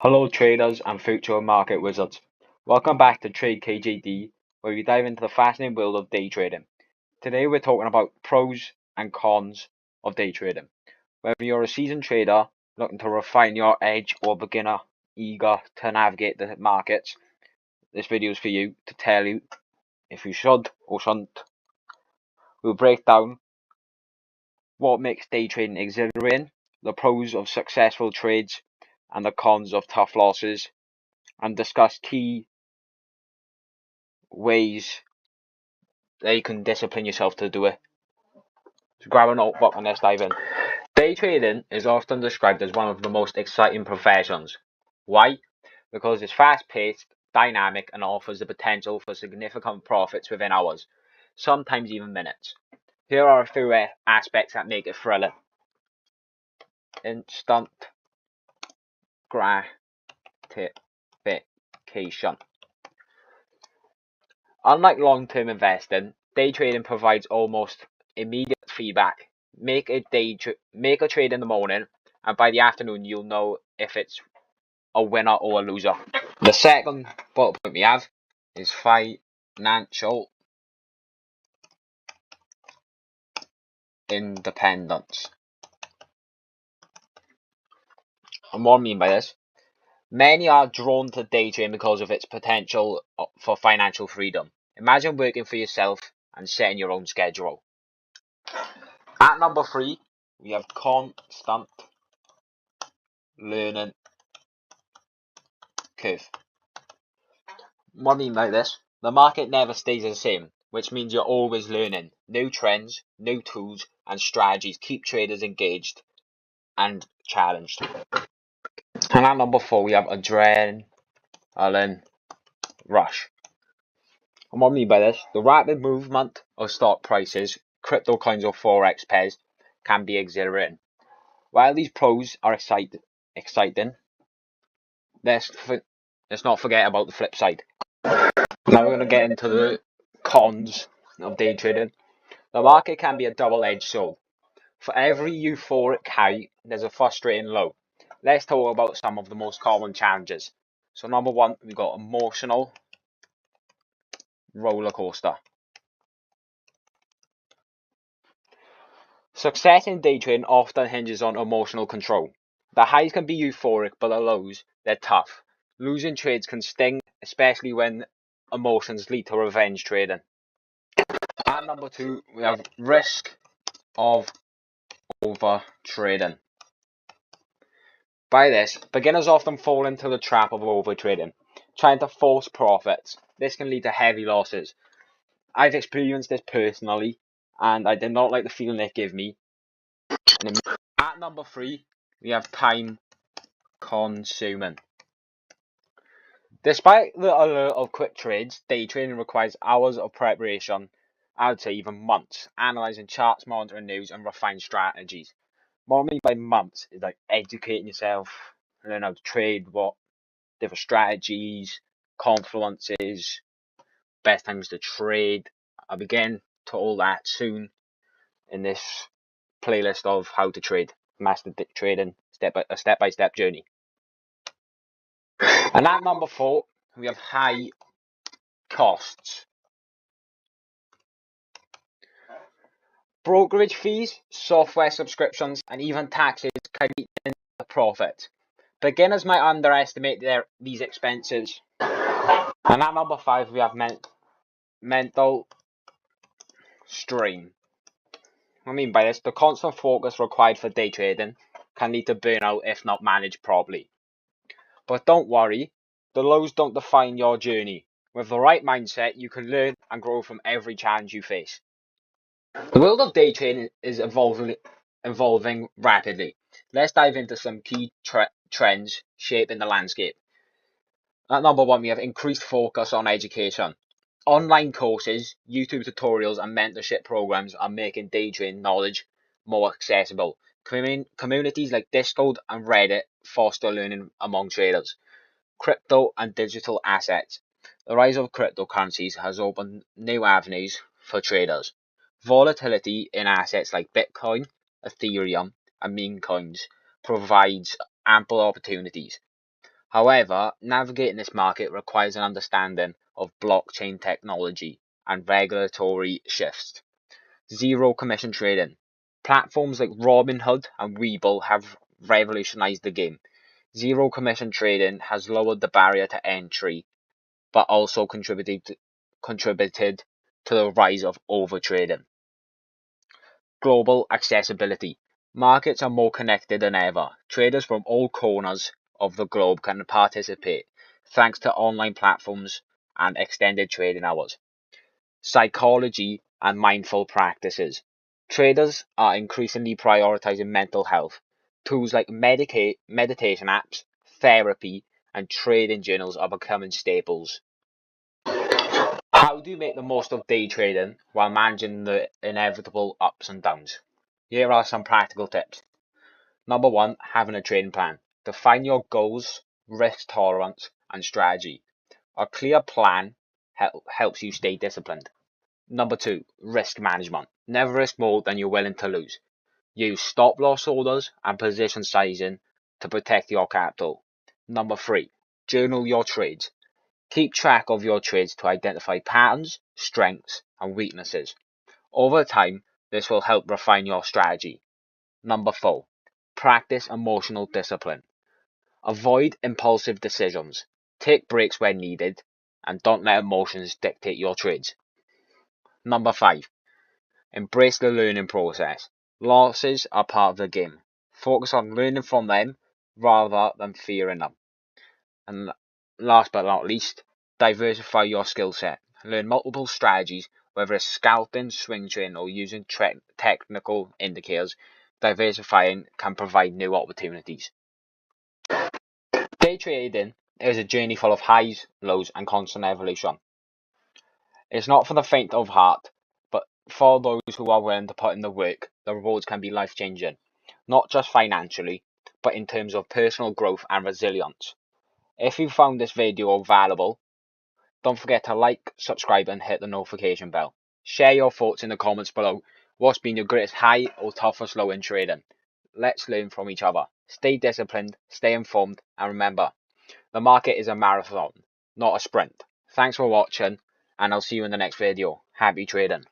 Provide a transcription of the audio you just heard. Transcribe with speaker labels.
Speaker 1: Hello traders and future market wizards. Welcome back to Trade KJD, where we dive into the fascinating world of day trading. Today we're talking about pros and cons of day trading. Whether you're a seasoned trader looking to refine your edge or a beginner eager to navigate the markets, this video is for you to tell you if you should or shouldn't. We'll break down what makes day trading exhilarating, the pros of successful trades, and the cons of tough losses, and discuss key ways that you can discipline yourself to do it. So grab a notebook and let's dive in. Day trading is often described as one of the most exciting professions. Why? Because it's fast-paced, dynamic, and offers the potential for significant profits within hours, sometimes even minutes. Here are a few aspects that make it thrilling. Instant gratification. Unlike long-term investing, day trading provides almost immediate feedback. Make a trade in the morning, and by the afternoon you'll know if it's a winner or a loser. The second bullet point we have is financial independence. And what I mean by this, many are drawn to day trading because of its potential for financial freedom. Imagine working for yourself and setting your own schedule. At number 3, we have constant learning curve. What I mean by this, the market never stays the same, which means you're always learning. New trends, new tools, and strategies keep traders engaged and challenged. And at number 4, we have adrenaline rush. And what I mean by this, the rapid movement of stock prices, crypto coins, or forex pairs can be exhilarating. While these pros are exciting, let's not forget about the flip side. Now we're going to get into the cons of day trading. The market can be a double-edged sword. For every euphoric high, there's a frustrating low. Let's talk about some of the most common challenges. So number 1, we've got emotional roller coaster. Success in day trading often hinges on emotional control. The highs can be euphoric, but the lows, they're tough. Losing trades can sting, especially when emotions lead to revenge trading. At number 2, we have risk of over trading. By this, beginners often fall into the trap of over trading, trying to force profits. This can lead to heavy losses. I've experienced this personally, and I did not like the feeling it gave me. At number 3, we have time consuming. Despite the allure of quick trades, day trading requires hours of preparation, I would say even months, analysing charts, monitoring news, and refined strategies. What I mean by months is like educating yourself, learn how to trade, what different strategies, confluences, best times to trade. I'll begin to all that soon in this playlist of how to trade, master trading, step-by-step journey. And at number 4, we have high costs. Brokerage fees, software subscriptions, and even taxes can eat into the profit. Beginners might underestimate these expenses. And at number 5, we have mental strain. What I mean by this, the constant focus required for day trading can lead to burnout if not managed properly. But don't worry, the lows don't define your journey. With the right mindset, you can learn and grow from every challenge you face. The world of day trading is evolving rapidly. Let's dive into some key trends shaping the landscape. At number 1, we have increased focus on education. Online courses, YouTube tutorials, and mentorship programs are making day trading knowledge more accessible. Communities like Discord and Reddit foster learning among traders. Crypto and digital assets. The rise of cryptocurrencies has opened new avenues for traders. Volatility in assets like Bitcoin, Ethereum, and meme coins provides ample opportunities. However, navigating this market requires an understanding of blockchain technology and regulatory shifts. Zero commission trading. Platforms like Robinhood and Webull have revolutionized the game. Zero commission trading has lowered the barrier to entry, but also contributed to the rise of overtrading. Global accessibility. Markets are more connected than ever. Traders from all corners of the globe can participate thanks to online platforms and extended trading hours. Psychology and mindful practices. Traders are increasingly prioritizing mental health. Tools like meditation apps, therapy, and trading journals are becoming staples. How do you make the most of day trading while managing the inevitable ups and downs? Here are some practical tips. Number one, having a trading plan. Define your goals, risk tolerance, and strategy. A clear plan helps you stay disciplined. Number two, risk management. Never risk more than you're willing to lose. Use stop loss orders and position sizing to protect your capital. Number three, journal your trades. Keep track of your trades to identify patterns, strengths, and weaknesses. Over time, this will help refine your strategy. Number four, practice emotional discipline. Avoid impulsive decisions. Take breaks when needed, and don't let emotions dictate your trades. Number five, embrace the learning process. Losses are part of the game. Focus on learning from them rather than fearing them. And last but not least, diversify your skill set. Learn multiple strategies, whether it's scalping, swing trading, or using technical indicators. Diversifying can provide new opportunities. Day trading is a journey full of highs, lows, and constant evolution. It's not for the faint of heart, but for those who are willing to put in the work, the rewards can be life-changing. Not just financially, but in terms of personal growth and resilience. If you found this video valuable, don't forget to like, subscribe, and hit the notification bell. Share your thoughts in the comments below. What's been your greatest high or toughest low in trading? Let's learn from each other. Stay disciplined, stay informed, and remember, the market is a marathon, not a sprint. Thanks for watching, and I'll see you in the next video. Happy trading.